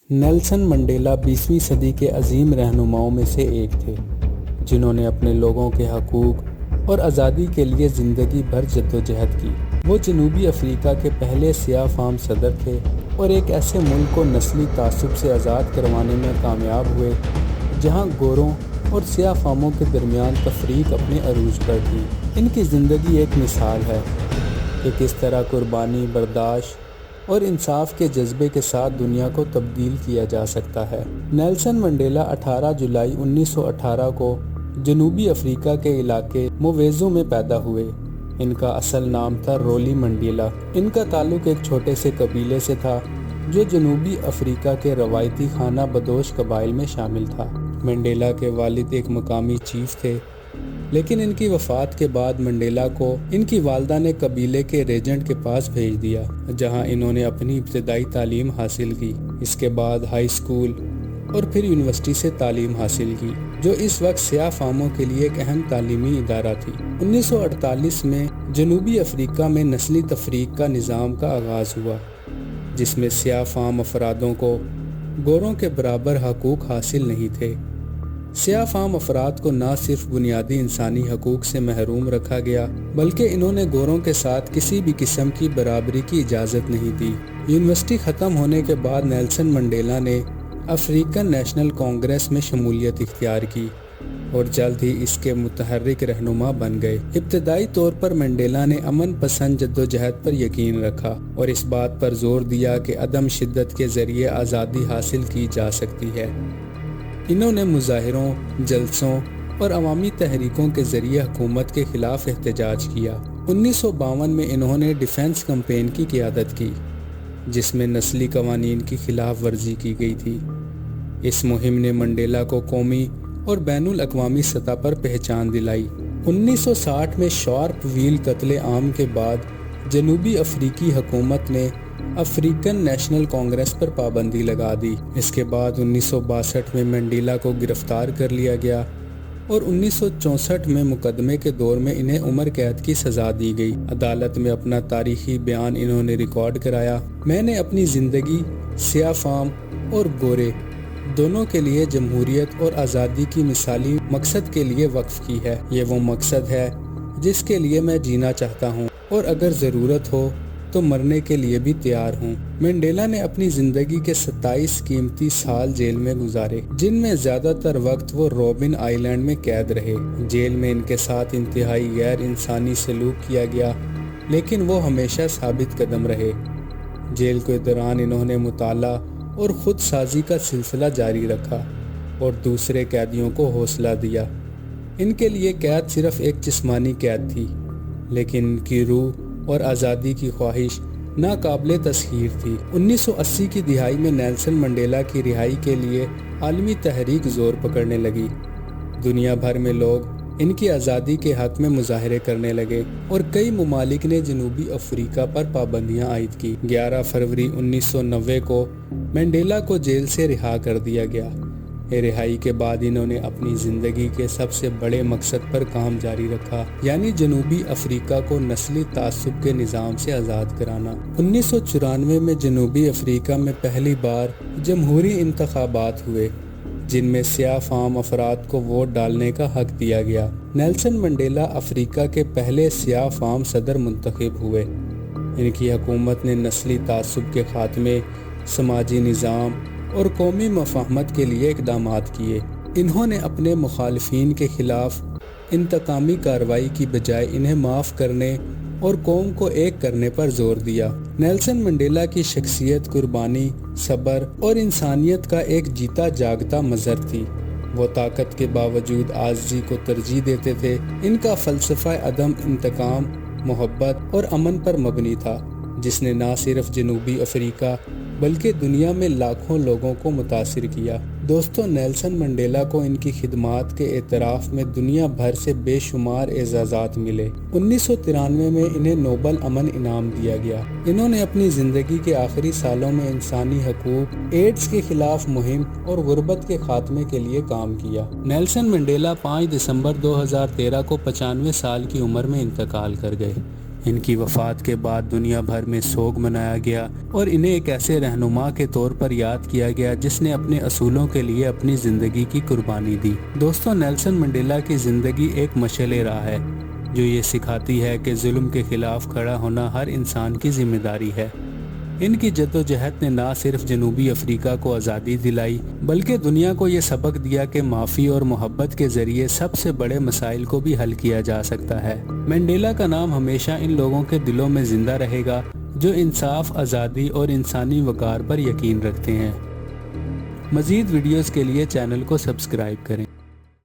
Nelson Mandela 20ویں صدی کے عظیم رہنماؤں میں سے ایک تھے، جنہوں نے اپنے لوگوں کے حقوق اور آزادی کے لیے زندگی بھر جدوجہد کی۔ وہ جنوبی افریقہ کے پہلے سیاہ فام صدر تھے اور ایک ایسے ملک کو نسلی تعصب سے آزاد کروانے میں کامیاب ہوئے جہاں گوروں اور سیاہ فاموں کے درمیان تفریق اپنے عروج پر تھی۔ ان کی زندگی ایک مثال ہے کہ کس طرح قربانی، برداشت اور انصاف کے جذبے کے ساتھ دنیا کو تبدیل کیا جا سکتا ہے۔ نیلسن منڈیلا 18 جولائی 1918 کو جنوبی افریقہ کے علاقے مویزو میں پیدا ہوئے۔ ان کا اصل نام تھا رولی منڈیلا۔ ان کا تعلق ایک چھوٹے سے قبیلے سے تھا جو جنوبی افریقہ کے روایتی خانہ بدوش قبائل میں شامل تھا۔ منڈیلا کے والد ایک مقامی چیف تھے، لیکن ان کی وفات کے بعد منڈیلا کو ان کی والدہ نے قبیلے کے ریجنٹ کے پاس بھیج دیا، جہاں انہوں نے اپنی ابتدائی تعلیم حاصل کی۔ اس کے بعد ہائی اسکول اور پھر یونیورسٹی سے تعلیم حاصل کی، جو اس وقت سیاہ فاموں کے لیے ایک اہم تعلیمی ادارہ تھی۔ 1948 میں جنوبی افریقہ میں نسلی تفریق کا نظام کا آغاز ہوا، جس میں سیاہ فام افرادوں کو گوروں کے برابر حقوق حاصل نہیں تھے۔ سیاہ فام افراد کو نہ صرف بنیادی انسانی حقوق سے محروم رکھا گیا، بلکہ انہوں نے گوروں کے ساتھ کسی بھی قسم کی برابری کی اجازت نہیں دی۔ یونیورسٹی ختم ہونے کے بعد نیلسن منڈیلا نے افریقن نیشنل کانگریس میں شمولیت اختیار کی اور جلد ہی اس کے متحرک رہنما بن گئے۔ ابتدائی طور پر منڈیلا نے امن پسند جدوجہد پر یقین رکھا اور اس بات پر زور دیا کہ عدم شدت کے ذریعے آزادی حاصل کی جا سکتی ہے۔ انہوں نے مظاہروں، جلسوں اور عوامی تحریکوں کے ذریعے حکومت کے خلاف احتجاج کیا۔ 1952 میں انہوں نے ڈیفنس کیمپین کی قیادت کی، جس میں نسلی قوانین کی خلاف ورزی کی گئی تھی۔ اس مہم نے منڈیلا کو قومی اور بین الاقوامی سطح پر پہچان دلائی۔ 1960 میں شارپ ویل قتل عام کے بعد جنوبی افریقی حکومت نے افریقن نیشنل کانگریس پر پابندی لگا دی۔ اس کے بعد 1962 میں منڈیلا کو گرفتار کر لیا گیا اور 1964 میں مقدمے کے دور میں انہیں عمر قید کی سزا دی گئی۔ عدالت میں اپنا تاریخی بیان انہوں نے ریکارڈ کرایا: میں نے اپنی زندگی سیاہ فام اور گورے دونوں کے لیے جمہوریت اور آزادی کی مثالی مقصد کے لیے وقف کی ہے۔ یہ وہ مقصد ہے جس کے لیے میں جینا چاہتا ہوں اور اگر ضرورت ہو تو مرنے کے لیے بھی تیار ہوں۔ منڈیلا نے اپنی زندگی کے 27 قیمتی سال جیل میں گزارے، جن میں زیادہ تر وقت وہ روبن آئی لینڈ میں قید رہے۔ جیل میں ان کے ساتھ انتہائی غیر انسانی سلوک کیا گیا، لیکن وہ ہمیشہ ثابت قدم رہے۔ جیل کے دوران انہوں نے مطالعہ اور خود سازی کا سلسلہ جاری رکھا اور دوسرے قیدیوں کو حوصلہ دیا۔ ان کے لیے قید صرف ایک جسمانی قید تھی، لیکن ان کی روح اور آزادی کی خواہش ناقابل تسخیر تھی۔ 1980 کی دہائی میں نیلسن منڈیلا کی رہائی کے لیے عالمی تحریک زور پکڑنے لگی۔ دنیا بھر میں لوگ ان کی آزادی کے حق میں مظاہرے کرنے لگے اور کئی ممالک نے جنوبی افریقہ پر پابندیاں عائد کی۔ 11 فروری 1990 کو منڈیلا کو جیل سے رہا کر دیا گیا۔ رہائی کے بعد انہوں نے اپنی زندگی کے سب سے بڑے مقصد پر کام جاری رکھا، یعنی جنوبی افریقہ کو نسلی تعصب کے نظام سے آزاد کرانا۔ 1994 میں جنوبی افریقہ میں پہلی بار جمہوری انتخابات ہوئے، جن میں سیاہ فام افراد کو ووٹ ڈالنے کا حق دیا گیا۔ نیلسن منڈیلا افریقہ کے پہلے سیاہ فام صدر منتخب ہوئے۔ ان کی حکومت نے نسلی تعصب کے خاتمے، سماجی نظام اور قومی مفاہمت کے لیے اقدامات کیے۔ انہوں نے اپنے مخالفین کے خلاف انتقامی کارروائی کی بجائے انہیں معاف کرنے اور قوم کو ایک کرنے پر زور دیا۔ نیلسن منڈیلا کی شخصیت قربانی، صبر اور انسانیت کا ایک جیتا جاگتا مظہر تھی۔ وہ طاقت کے باوجود عاجزی کو ترجیح دیتے تھے۔ ان کا فلسفہ عدم انتقام، محبت اور امن پر مبنی تھا، جس نے نہ صرف جنوبی افریقہ بلکہ دنیا میں لاکھوں لوگوں کو متاثر کیا۔ دوستو، نیلسن منڈیلا کو ان کی خدمات کے اعتراف میں دنیا بھر سے بے شمار اعزازات ملے۔ 1993 میں انہیں نوبل امن انعام دیا گیا۔ انہوں نے اپنی زندگی کے آخری سالوں میں انسانی حقوق، ایڈز کے خلاف مہم اور غربت کے خاتمے کے لیے کام کیا۔ نیلسن منڈیلا 5 دسمبر 2013 کو 95 سال کی عمر میں انتقال کر گئے۔ ان کی وفات کے بعد دنیا بھر میں سوگ منایا گیا اور انہیں ایک ایسے رہنما کے طور پر یاد کیا گیا جس نے اپنے اصولوں کے لیے اپنی زندگی کی قربانی دی۔ دوستو، نیلسن منڈیلا کی زندگی ایک مشعل راہ ہے جو یہ سکھاتی ہے کہ ظلم کے خلاف کھڑا ہونا ہر انسان کی ذمہ داری ہے۔ ان کی جدوجہد نے نہ صرف جنوبی افریقہ کو آزادی دلائی بلکہ دنیا کو یہ سبق دیا کہ معافی اور محبت کے ذریعے سب سے بڑے مسائل کو بھی حل کیا جا سکتا ہے۔ منڈیلا کا نام ہمیشہ ان لوگوں کے دلوں میں زندہ رہے گا جو انصاف، آزادی اور انسانی وقار پر یقین رکھتے ہیں۔ مزید ویڈیوز کے لیے چینل کو سبسکرائب کریں۔